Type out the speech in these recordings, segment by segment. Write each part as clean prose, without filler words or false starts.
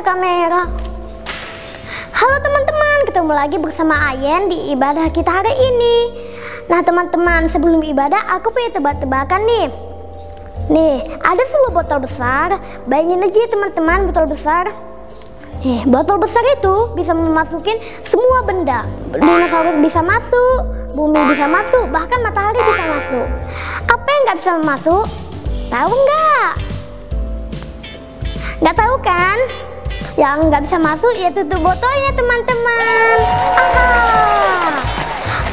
ada kamera. Halo teman-teman, ketemu lagi bersama Ayen di ibadah kita hari ini. Nah teman-teman, sebelum ibadah aku punya tebak-tebakan nih. Nih, ada sebuah botol besar. Bayangin aja teman-teman, botol besar. Nih, botol besar itu bisa memasukin semua benda. Dinosaurus bisa masuk, bumi bisa masuk, bahkan matahari bisa masuk. Apa yang nggak bisa masuk? Tahu nggak? Nggak tahu kan? Yang nggak bisa masuk ya tutup botolnya teman-teman.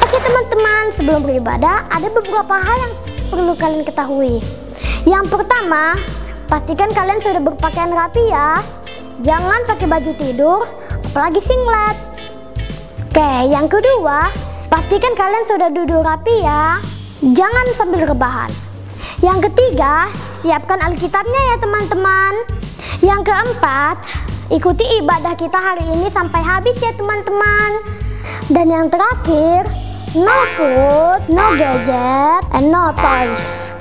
Oke teman-teman, sebelum beribadah ada beberapa hal yang perlu kalian ketahui. Yang pertama, pastikan kalian sudah berpakaian rapi ya. Jangan pakai baju tidur, apalagi singlet. Oke, yang kedua, pastikan kalian sudah duduk rapi ya. Jangan sambil rebahan. Yang ketiga, siapkan Alkitabnya ya teman-teman. Yang keempat, ikuti ibadah kita hari ini sampai habis ya teman-teman. Dan yang terakhir, no food, no gadget, and no toys.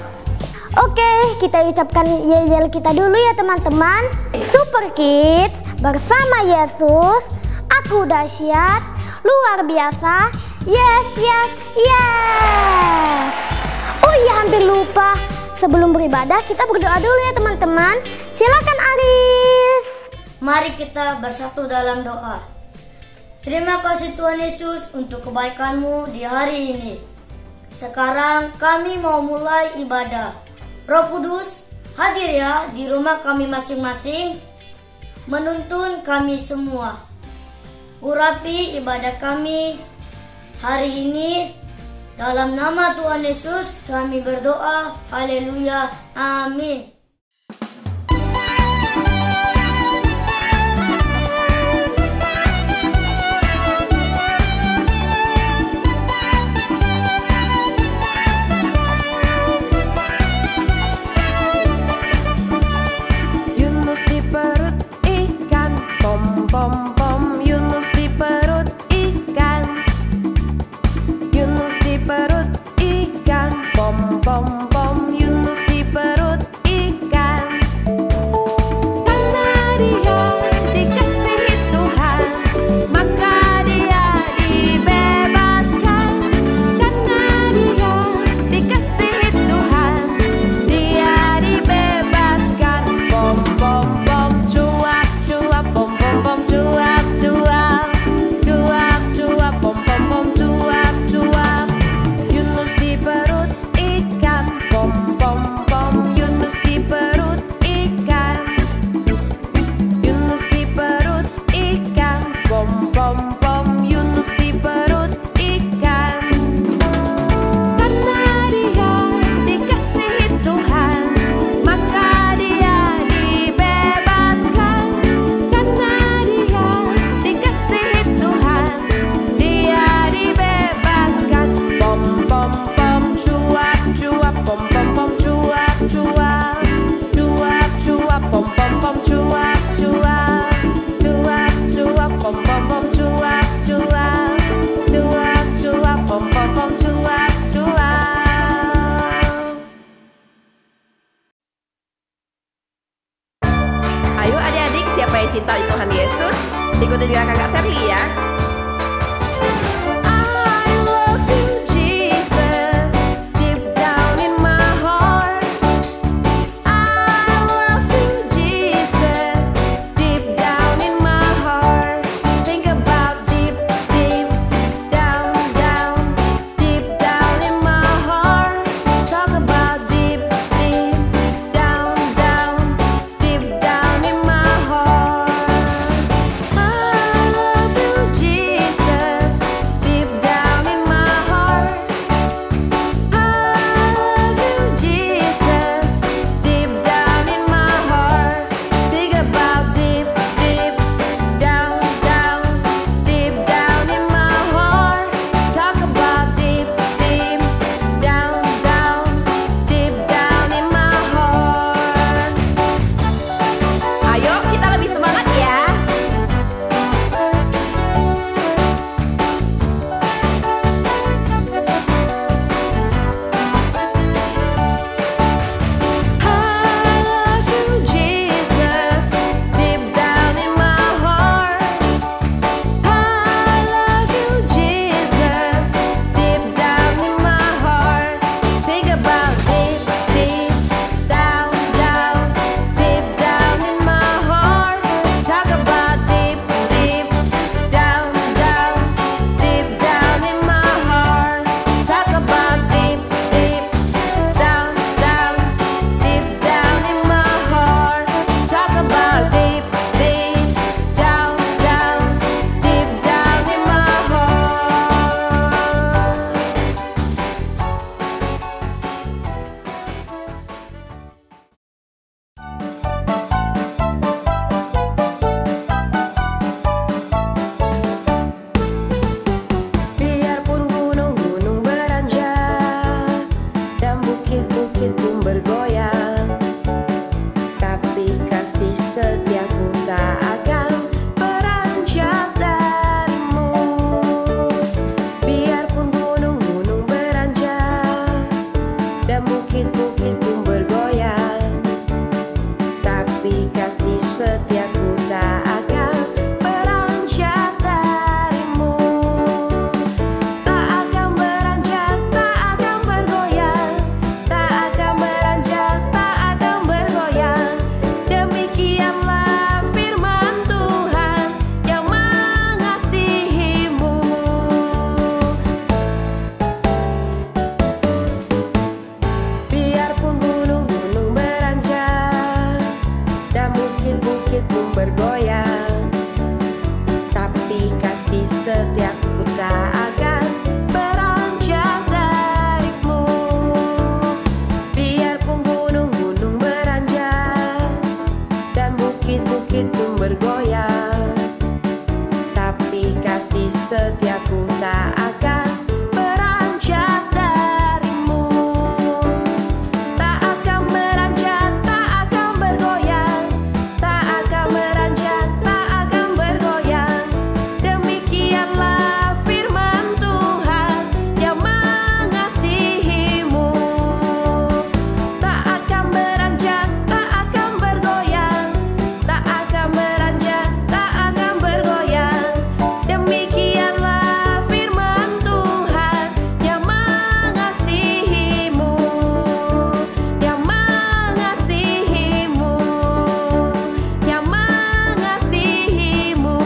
Oke, kita ucapkan yel-yel kita dulu ya teman-teman. Super Kids, bersama Yesus, aku dahsyat, luar biasa, yes, yes, yes. Oh iya, hampir lupa. Sebelum beribadah, kita berdoa dulu ya teman-teman. Silakan Aris. Mari kita bersatu dalam doa. Terima kasih Tuhan Yesus untuk kebaikan-Mu di hari ini. Sekarang kami mau mulai ibadah. Roh Kudus, hadir ya di rumah kami masing-masing, menuntun kami semua. Urapi ibadah kami hari ini. Dalam nama Tuhan Yesus kami berdoa. Haleluya. Amin. Yunus di perut ikan, pom pom pom. Yunus di perut ikan. Yunus di perut ikan, pom pom pom. Yunus di perut ikan. Karena dia dikasihi Tuhan, maka dia dibebaskan. Karena dia dikasihi Tuhan, dia dibebaskan. Pom pom pom, cuap cuap, pom pom pom, cuap cuap, cuap cuap, pom pom pom, cuap cuap. Yunus di perut ikan, pom pom pom. Yunus di perut ikan. Yunus di perut ikan, pom pom pom. Yunus di perut ikan. Karena dia dikasihi Tuhan, maka dia dibebaskan. Karena dia dikasihi Tuhan, dia dibebaskan. Pom pom pom, cuap cuap, pom pom pom, cuap cuap, cuap cuap, pom pom pom, cuap cuap, cuap cuap, pom pom pom, cuap cuap, cuap cuap, pom pom pom, cuap cuap. Ayo adik-adik, siapa yang cinta Tuhan Yesus? Ikuti dengan kakak Serly ya. I love you Jesus, deep down in my heart. I love you Jesus, deep down in my heart. Think about deep, deep down, down, deep down in my heart. Talk about deep, deep down, down, deep down in my heart. I love you Jesus, Tapi kasih setiaku tak akan beranjak darimu. Biarpun gunung-gunung beranjak dan bukit-bukit pun bergoyang, tapi kasih setiaku tak akan beranjak darimu. Tak akan beranjak, tak akan bergoyang, tak akan beranjak, tak akan bergoyang. Demikianlah firman Tuhan yang mengasihimu. Tak akan beranjak, tak akan bergoyang, tak akan beranjak, tak akan bergoyang. Demikianlah firman Tuhan yang mengasihimu, yang mengasihimu, yang mengasihimu.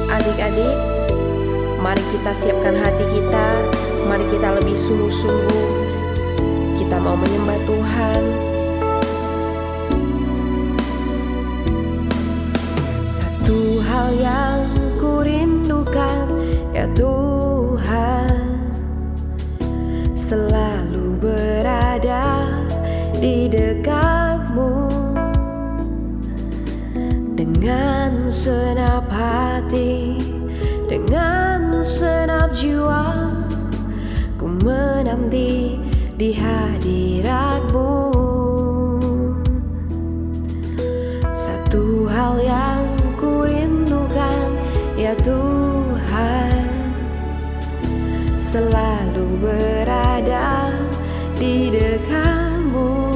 Adik-adik, mari kita siapkan hati kita, mari kita lebih sungguh-sungguh. Kita mau menyembah Tuhan. Satu hal yang kurindukan, ya Tuhan, selalu berada di dekatmu. Dengan senap hati, dengan senap jiwa, ku menanti di hadiratmu. Satu hal yang kurindukan, ya Tuhan, selalu berada di dekatmu.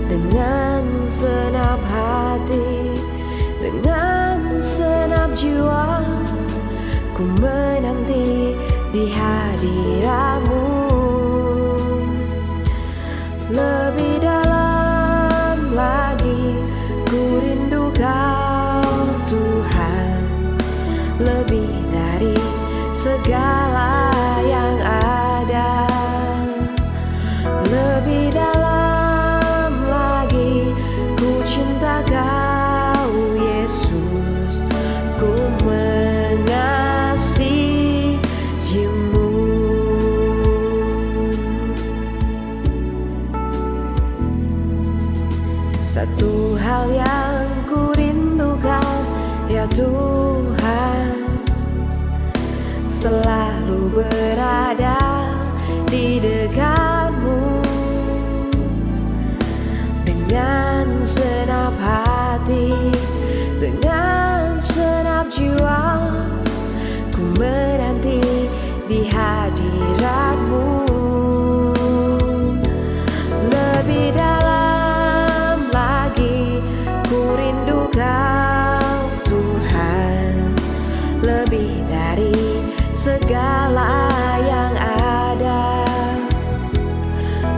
Dengan senap hati, dengan senap jiwa, ku menanti di hadiratmu. Lebih dalam lagi ku rindu Kau Tuhan, lebih dari segala yang ada. Lebih dalam lagi ku cinta Kau Yesus, ku mengasihimu. Satu hal yang ku rindukan, ya Tuhan, selalu berada di dekatmu. Dengan senap hati, dengan senap jiwa, ku menanti di hadiratmu. Lebih dalam lagi ku rindu Kau Tuhan, lebih dari segala yang ada.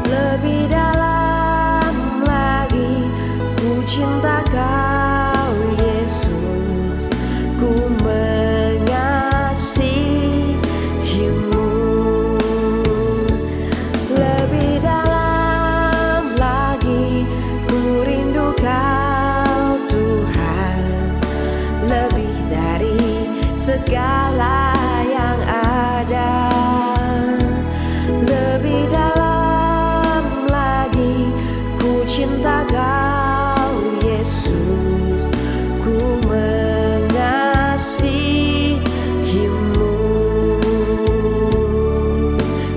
Lebih dalam lagi ku cinta Kau Yesus, ku mengasihimu. Lebih dalam lagi ku rindu Kau Tuhan, lebih dari segala yang ada. Lebih dalam lagi ku cinta Kau Yesus, ku mengasihimu,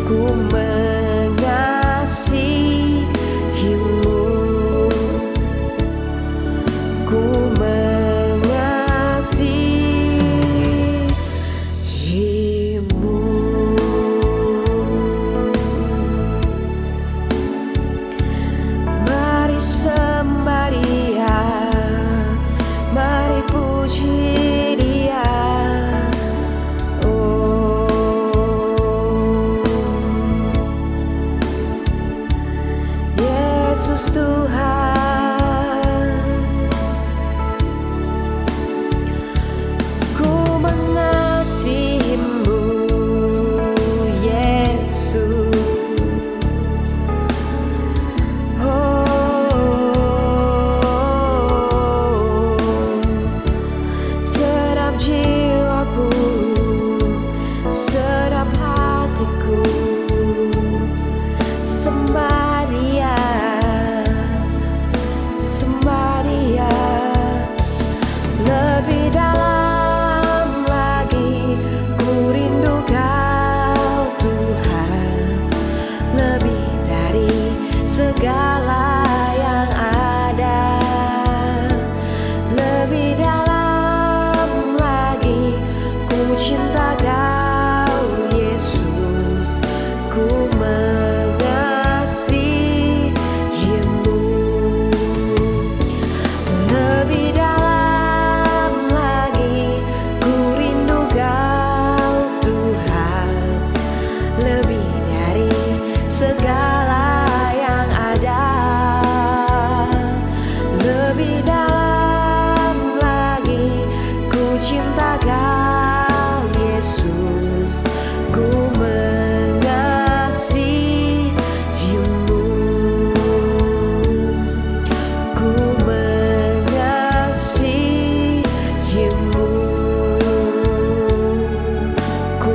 ku mengasihimu, ku mengasihimu. Mari sembah Dia, mari puji Dia. Oh, Yesus Tuhan, ku mengasihimu, Yesus. Oh, segala yang ada. Lebih dalam lagi ku cinta Kau Yesus, ku mengasihimu. Lebih dalam lagi ku rindu Kau Tuhan, lebih dari segala yang ada. Lebih dalam lagi ku cinta Kau Yesus, ku mengasihimu. Ku mengasihimu. Ku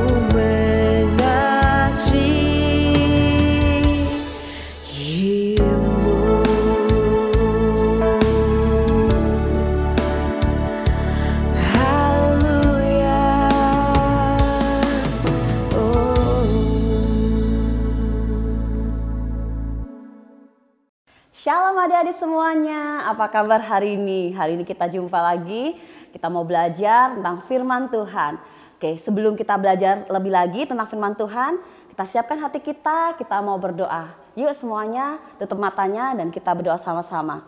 Haleluya. Oh. Shalom adik-adik semuanya, apa kabar hari ini? Hari ini kita jumpa lagi, kita mau belajar tentang firman Tuhan. Oke, sebelum kita belajar lebih lagi tentang firman Tuhan, kita siapkan hati kita mau berdoa. Yuk semuanya tutup matanya dan kita berdoa sama-sama.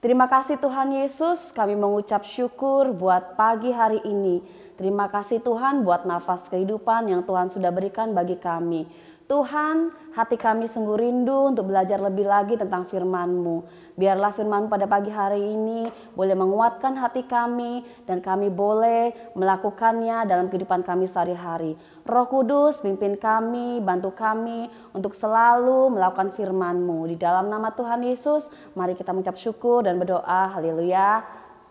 Terima kasih Tuhan Yesus, kami mengucap syukur buat pagi hari ini. Terima kasih Tuhan buat nafas kehidupan yang Tuhan sudah berikan bagi kami. Tuhan, hati kami sungguh rindu untuk belajar lebih lagi tentang firman-Mu. Biarlah firman pada pagi hari ini boleh menguatkan hati kami dan kami boleh melakukannya dalam kehidupan kami sehari-hari. Roh Kudus pimpin kami, bantu kami untuk selalu melakukan firman-Mu. Di dalam nama Tuhan Yesus, mari kita mengucap syukur dan berdoa. Haleluya.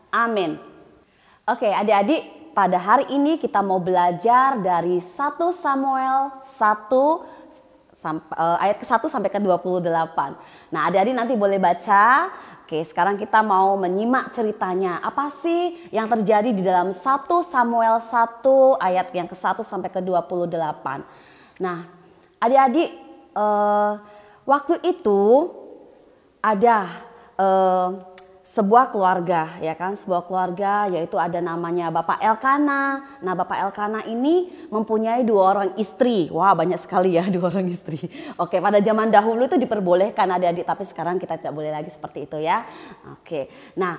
Amin. Oke, adik-adik, pada hari ini kita mau belajar dari 1 Samuel 1 ayat ke-1 sampai ke-28. Nah, adik-adik nanti boleh baca. Oke, sekarang kita mau menyimak ceritanya. Apa sih yang terjadi di dalam 1 Samuel 1 ayat yang ke-1 sampai ke-28. Nah, adik-adik, waktu itu ada sebuah keluarga, ya kan, sebuah keluarga yaitu ada namanya Bapak Elkana. Nah, Bapak Elkana ini mempunyai 2 orang istri. Wah, banyak sekali ya 2 orang istri. Oke, pada zaman dahulu itu diperbolehkan adik-adik, tapi sekarang kita tidak boleh lagi seperti itu ya. Oke, nah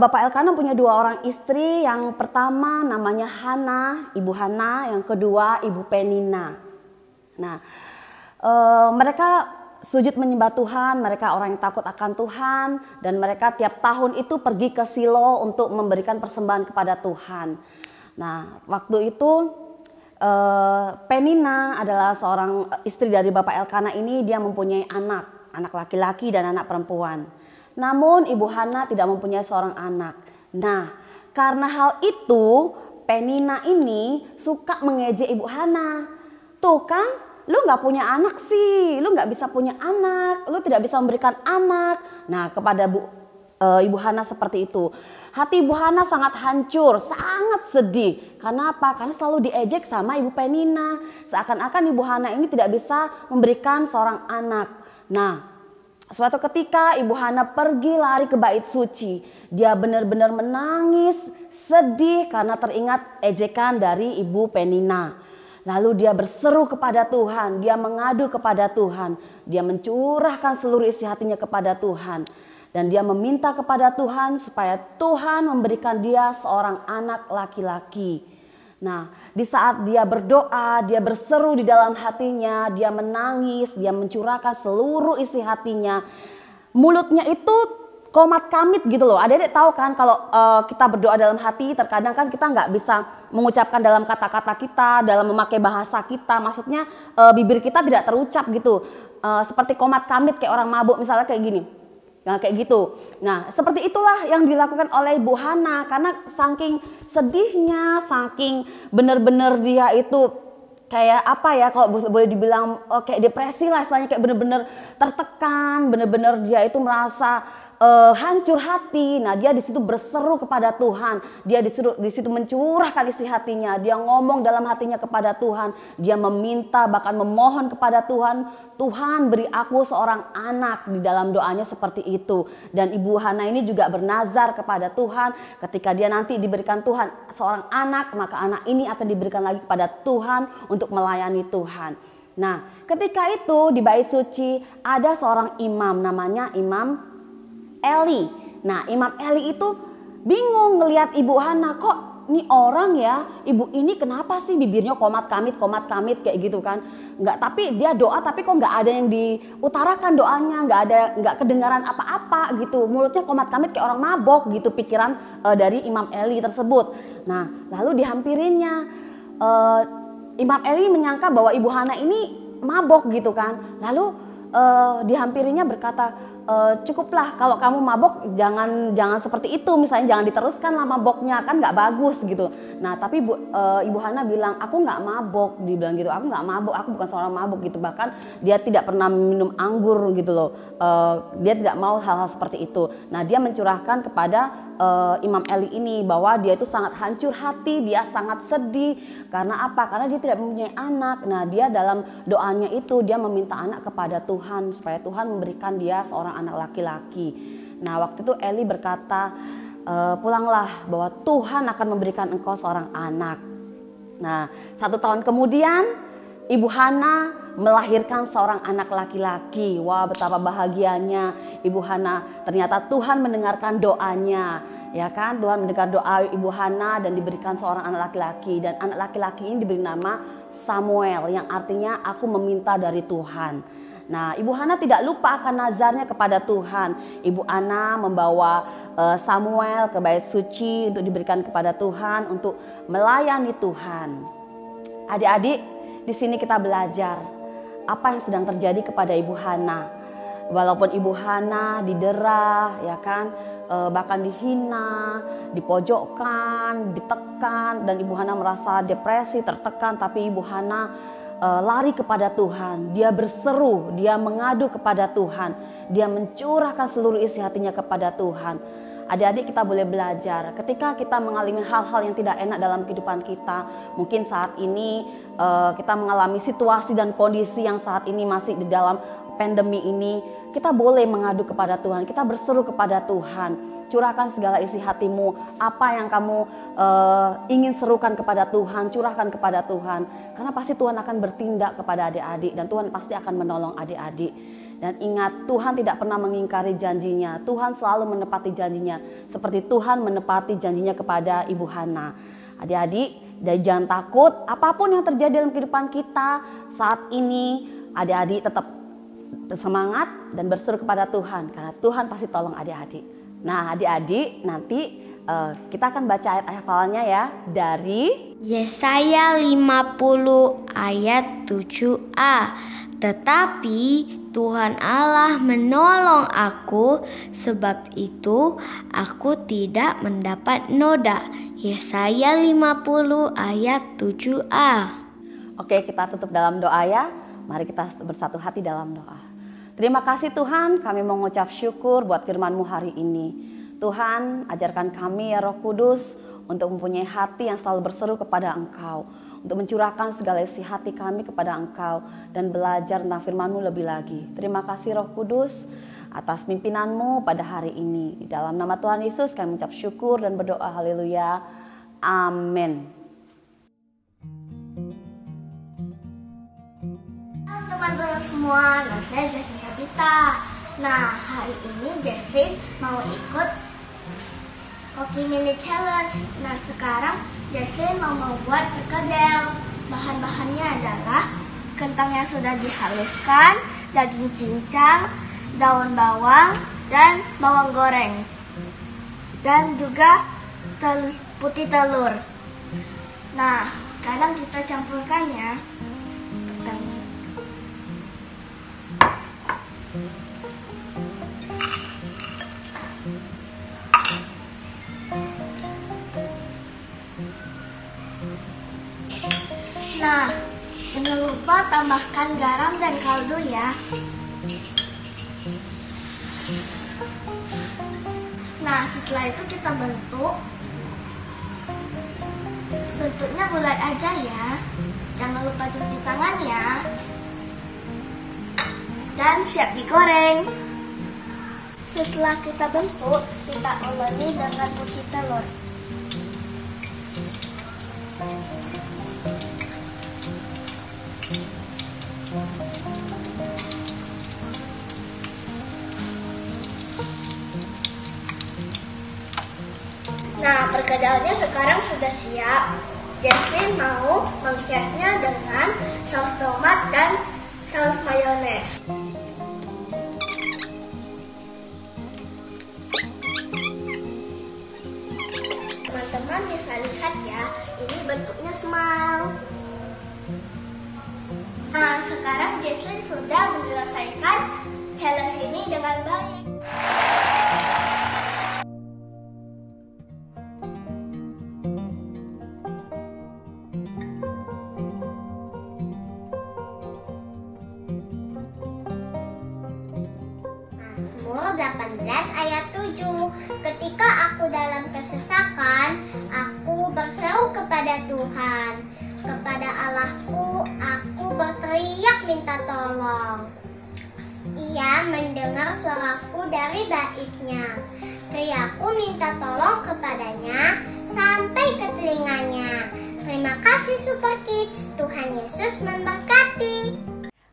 Bapak Elkana punya 2 orang istri. Yang pertama namanya Hana, Ibu Hana. Yang kedua Ibu Penina. Nah, mereka sujud menyembah Tuhan, mereka orang yang takut akan Tuhan, dan mereka tiap tahun itu pergi ke Silo untuk memberikan persembahan kepada Tuhan. Nah, waktu itu Penina adalah seorang istri dari Bapak Elkana ini, dia mempunyai anak laki-laki dan anak perempuan. Namun Ibu Hana tidak mempunyai seorang anak. Nah, karena hal itu Penina ini suka mengejek Ibu Hana. Tuh kan, lu gak punya anak sih, lu gak bisa punya anak, lu tidak bisa memberikan anak. Nah, kepada Ibu Hana seperti itu. Hati Ibu Hana sangat hancur, sangat sedih. Karena apa? Karena selalu diejek sama Ibu Penina. Seakan-akan Ibu Hana ini tidak bisa memberikan seorang anak. Nah, suatu ketika Ibu Hana pergi lari ke bait suci. Dia benar-benar menangis, sedih karena teringat ejekan dari Ibu Penina. Lalu dia berseru kepada Tuhan, dia mengadu kepada Tuhan, dia mencurahkan seluruh isi hatinya kepada Tuhan. Dan dia meminta kepada Tuhan supaya Tuhan memberikan dia seorang anak laki-laki. Nah, di saat dia berdoa, dia berseru di dalam hatinya, dia menangis, dia mencurahkan seluruh isi hatinya. Mulutnya itu komat kamit gitu loh. Adik-adik tahu kan kalau kita berdoa dalam hati, terkadang kan kita nggak bisa mengucapkan dalam kata-kata kita, dalam memakai bahasa kita. Maksudnya bibir kita tidak terucap gitu. Seperti komat kamit kayak orang mabuk misalnya kayak gini. Nah, kayak gitu. Nah, seperti itulah yang dilakukan oleh Ibu Hana. Karena saking sedihnya, saking benar-benar dia itu kayak apa ya, kalau boleh dibilang kayak depresi lah istilahnya, kayak benar-benar tertekan, benar-benar dia itu merasa hancur hati. Nah, dia di situ berseru kepada Tuhan. Dia di situ mencurahkan isi hatinya. Dia ngomong dalam hatinya kepada Tuhan. Dia meminta, bahkan memohon kepada Tuhan. Tuhan, beri aku seorang anak. Di dalam doanya seperti itu. Dan Ibu Hana ini juga bernazar kepada Tuhan. Ketika dia nanti diberikan Tuhan seorang anak, maka anak ini akan diberikan lagi kepada Tuhan untuk melayani Tuhan. Nah, ketika itu di bait suci ada seorang imam, namanya Imam Eli. Nah, Imam Eli itu bingung ngelihat Ibu Hana, kok nih orang ya, ibu ini kenapa sih bibirnya komat kamit kayak gitu kan? Nggak, tapi dia doa tapi kok nggak ada yang diutarakan doanya, nggak kedengaran apa-apa gitu. Mulutnya komat kamit kayak orang mabok gitu, pikiran dari Imam Eli tersebut. Nah, lalu dihampirinnya Imam Eli menyangka bahwa Ibu Hana ini mabok gitu kan. Lalu dihampirinya berkata, cukuplah kalau kamu mabok jangan seperti itu, misalnya jangan diteruskan lah maboknya, kan nggak bagus gitu. Nah, tapi Ibu Hana bilang, aku nggak mabok, dibilang gitu, aku nggak mabok, aku bukan seorang mabok gitu. Bahkan dia tidak pernah minum anggur gitu loh, dia tidak mau hal-hal seperti itu. Nah, dia mencurahkan kepada Imam Eli ini bahwa dia itu sangat hancur hati, dia sangat sedih. Karena apa? Karena dia tidak mempunyai anak. Nah, dia dalam doanya itu dia meminta anak kepada Tuhan supaya Tuhan memberikan dia seorang anak laki-laki. Nah, waktu itu Eli berkata, pulanglah bahwa Tuhan akan memberikan engkau seorang anak. Nah, 1 tahun kemudian Ibu Hana melahirkan seorang anak laki-laki. Wah, betapa bahagianya Ibu Hana. Ternyata Tuhan mendengarkan doanya, ya kan? Tuhan mendengar doa Ibu Hana dan diberikan seorang anak laki-laki. Dan anak laki-laki ini diberi nama Samuel, yang artinya aku meminta dari Tuhan. Nah, Ibu Hana tidak lupa akan nazarnya kepada Tuhan. Ibu Hana membawa Samuel ke bait suci untuk diberikan kepada Tuhan, untuk melayani Tuhan. Adik-adik, di sini kita belajar apa yang sedang terjadi kepada Ibu Hana. Walaupun Ibu Hana didera, ya kan, bahkan dihina, dipojokkan, ditekan, dan Ibu Hana merasa depresi, tertekan, tapi Ibu Hana lari kepada Tuhan. Dia berseru, dia mengadu kepada Tuhan, dia mencurahkan seluruh isi hatinya kepada Tuhan. Adik-adik, kita boleh belajar ketika kita mengalami hal-hal yang tidak enak dalam kehidupan kita. Mungkin saat ini kita mengalami situasi dan kondisi yang saat ini masih di dalam pandemi ini. Kita boleh mengadu kepada Tuhan, kita berseru kepada Tuhan. Curahkan segala isi hatimu, apa yang kamu ingin serukan kepada Tuhan, curahkan kepada Tuhan. Karena pasti Tuhan akan bertindak kepada adik-adik, dan Tuhan pasti akan menolong adik-adik. Dan ingat, Tuhan tidak pernah mengingkari janjinya. Tuhan selalu menepati janjinya, seperti Tuhan menepati janjinya kepada Ibu Hana. Adik-adik, jangan takut apapun yang terjadi dalam kehidupan kita saat ini. Adik-adik tetap semangat dan berseru kepada Tuhan, karena Tuhan pasti tolong adik-adik. Nah, adik-adik, nanti kita akan baca ayat hafalannya ya, dari Yesaya 50 ayat 7a. Tetapi Tuhan Allah menolong aku, sebab itu aku tidak mendapat noda. Yesaya 50 ayat 7a. Oke, kita tutup dalam doa ya. Mari kita bersatu hati dalam doa. Terima kasih Tuhan, kami mengucap syukur buat firman-Mu hari ini. Tuhan, ajarkan kami ya Roh Kudus untuk mempunyai hati yang selalu berseru kepada Engkau, untuk mencurahkan segala isi hati kami kepada Engkau dan belajar tentang firman-Mu lebih lagi. Terima kasih Roh Kudus atas pimpinan-Mu pada hari ini. Di dalam nama Tuhan Yesus kami mengucap syukur dan berdoa, haleluya, amin. Teman-teman semua, nah saya Jessin Tabita. Nah, hari ini Jessin mau ikut Koki Mini Challenge. Nah, sekarang Jessin mau membuat perkedel. Bahan-bahannya adalah kentang yang sudah dihaluskan, daging cincang, daun bawang, dan bawang goreng. Dan juga putih telur. Nah, sekarang kita campurkannya. Nah, jangan lupa tambahkan garam dan kaldu ya. Setelah itu kita bentuk. Bentuknya bulat aja ya. Jangan lupa cuci tangan ya. Dan siap digoreng. Setelah kita bentuk, kita uleni dengan uji telur. Nah, perkedelnya sekarang sudah siap. Jesslyn mau menghiasnya dengan saus tomat dan saus mayones. Teman-teman bisa lihat ya, ini bentuknya smile. Nah, sekarang Jesslyn sudah menyelesaikan challenge ini dengan baik. Mazmur 18 ayat 7. Ketika aku dalam kesesakan, aku berseru kepada Tuhan. Kepada Allahku, aku berteriak minta tolong. Ia mendengar suaraku dari baitnya. Teriakku minta tolong kepadanya sampai ke telinganya. Terima kasih Super Kids, Tuhan Yesus memberkati.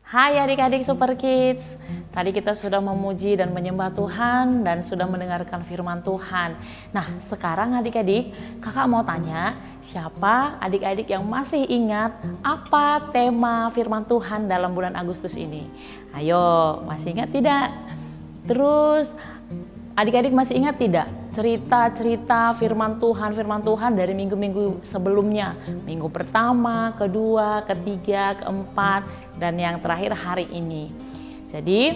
Hai adik-adik Super Kids, tadi kita sudah memuji dan menyembah Tuhan dan sudah mendengarkan firman Tuhan. Nah sekarang adik-adik, kakak mau tanya, siapa adik-adik yang masih ingat apa tema firman Tuhan dalam bulan Agustus ini? Ayo, masih ingat tidak? Terus adik-adik masih ingat tidak cerita-cerita firman Tuhan dari minggu-minggu sebelumnya? Minggu pertama, kedua, ketiga, keempat, dan yang terakhir hari ini. Jadi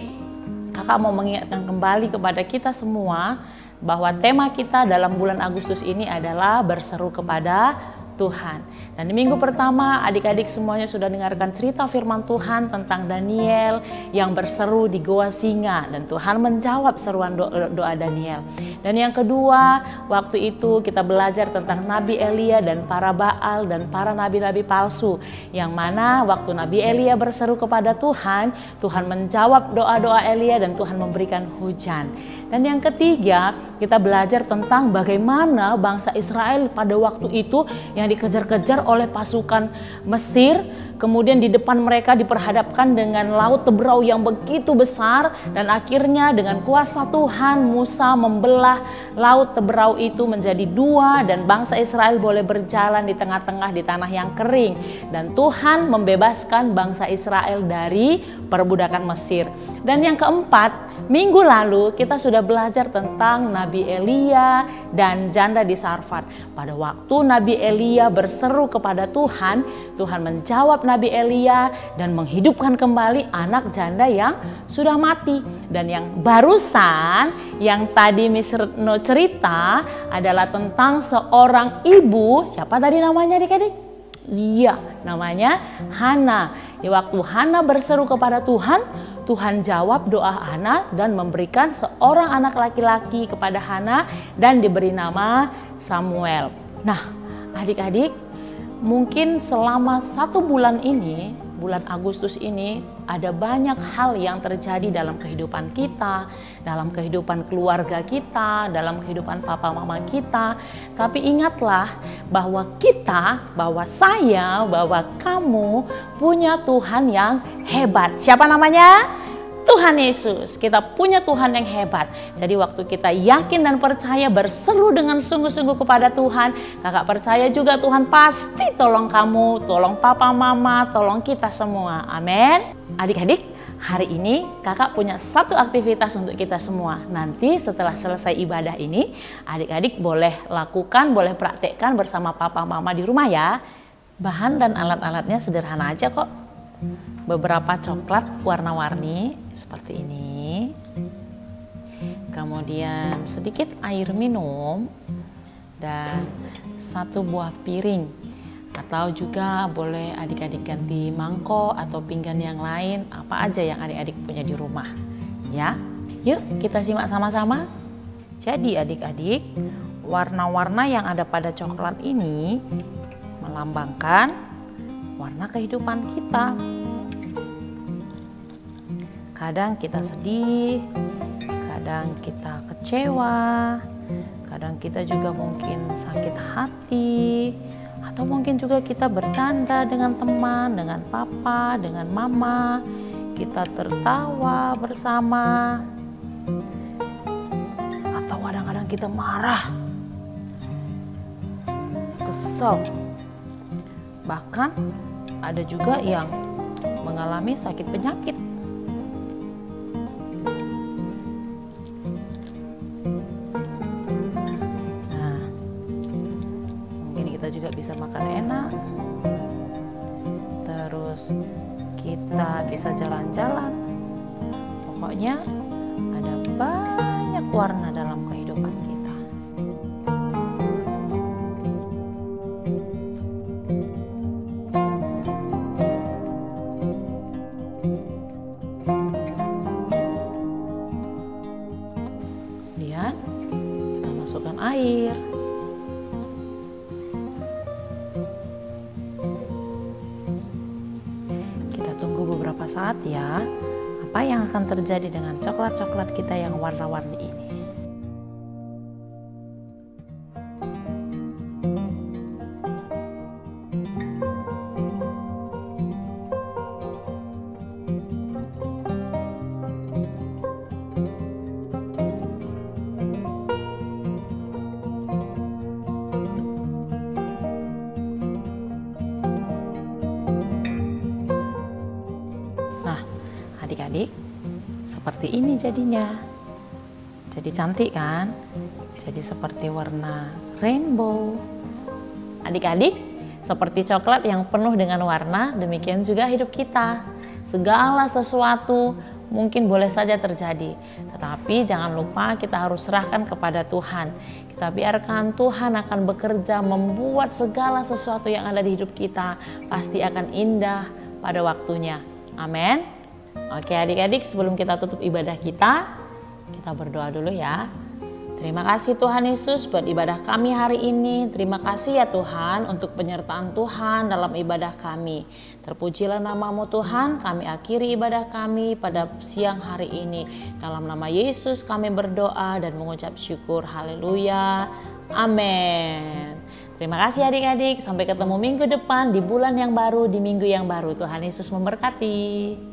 kakak mau mengingatkan kembali kepada kita semua bahwa tema kita dalam bulan Agustus ini adalah berseru kepada Tuhan. Dan di minggu pertama adik-adik semuanya sudah dengarkan cerita firman Tuhan tentang Daniel yang berseru di Goa Singa dan Tuhan menjawab seruan doa Daniel. Dan yang kedua, waktu itu kita belajar tentang Nabi Elia dan para Baal dan para nabi-nabi palsu, yang mana waktu Nabi Elia berseru kepada Tuhan, Tuhan menjawab doa-doa Elia dan Tuhan memberikan hujan. Dan yang ketiga, kita belajar tentang bagaimana bangsa Israel pada waktu itu yang dikejar-kejar oleh pasukan Mesir, kemudian di depan mereka diperhadapkan dengan laut Teberau yang begitu besar, dan akhirnya dengan kuasa Tuhan Musa membelah laut Teberau itu menjadi dua dan bangsa Israel boleh berjalan di tengah-tengah di tanah yang kering, dan Tuhan membebaskan bangsa Israel dari perbudakan Mesir. Dan yang keempat, minggu lalu kita sudah belajar tentang Nabi Elia dan janda di Sarfat. Pada waktu Nabi Elia berseru kepada Tuhan, Tuhan menjawab Nabi Elia dan menghidupkan kembali anak janda yang sudah mati. Dan yang barusan yang tadi Miss Retno cerita adalah tentang seorang ibu, siapa tadi namanya adik-adik? Iya, namanya Hana. Di waktu Hana berseru kepada Tuhan, Tuhan jawab doa Hana dan memberikan seorang anak laki-laki kepada Hana dan diberi nama Samuel. Nah, adik-adik, mungkin selama 1 bulan ini, bulan Agustus ini, ada banyak hal yang terjadi dalam kehidupan kita, dalam kehidupan keluarga kita, dalam kehidupan papa mama kita. Tapi ingatlah bahwa kita, bahwa saya, bahwa kamu punya Tuhan yang hebat. Siapa namanya? Tuhan Yesus. Kita punya Tuhan yang hebat. Jadi waktu kita yakin dan percaya berseru dengan sungguh-sungguh kepada Tuhan, kakak percaya juga Tuhan pasti tolong kamu, tolong papa mama, tolong kita semua. Amin. Adik-adik, hari ini kakak punya satu aktivitas untuk kita semua. Nanti setelah selesai ibadah ini, adik-adik boleh lakukan, boleh praktekkan bersama papa mama di rumah ya. Bahan dan alat-alatnya sederhana aja kok. Beberapa coklat warna-warni seperti ini, kemudian sedikit air minum, dan 1 buah piring, atau juga boleh adik-adik ganti mangkok atau pinggan yang lain, apa aja yang adik-adik punya di rumah ya. Yuk kita simak sama-sama. Jadi adik-adik, warna-warna yang ada pada coklat ini melambangkan warna kehidupan kita. Kadang kita sedih, kadang kita kecewa, kadang kita juga mungkin sakit hati, atau mungkin juga kita bercanda dengan teman, dengan papa, dengan mama, kita tertawa bersama, atau kadang-kadang kita marah, kesel, bahkan ada juga yang mengalami sakit penyakit. Nah, mungkin kita juga bisa makan enak, terus kita bisa jalan-jalan. Pokoknya ada banyak warna dalam kehidupan kita. Kemudian kita masukkan air. Kita tunggu beberapa saat ya. Apa yang akan terjadi dengan coklat-coklat kita yang warna-warni ini? Adik-adik, seperti ini jadinya. Jadi cantik kan? Jadi seperti warna rainbow. Adik-adik, seperti coklat yang penuh dengan warna, demikian juga hidup kita. Segala sesuatu mungkin boleh saja terjadi, tetapi jangan lupa kita harus serahkan kepada Tuhan. Kita biarkan Tuhan akan bekerja membuat segala sesuatu yang ada di hidup kita pasti akan indah pada waktunya. Amin. Oke adik-adik, sebelum kita tutup ibadah kita berdoa dulu ya. Terima kasih Tuhan Yesus buat ibadah kami hari ini. Terima kasih ya Tuhan untuk penyertaan Tuhan dalam ibadah kami. Terpujilah namamu Tuhan, kami akhiri ibadah kami pada siang hari ini. Dalam nama Yesus kami berdoa dan mengucap syukur. Haleluya. Amin. Terima kasih adik-adik. Sampai ketemu minggu depan di bulan yang baru, di minggu yang baru. Tuhan Yesus memberkati.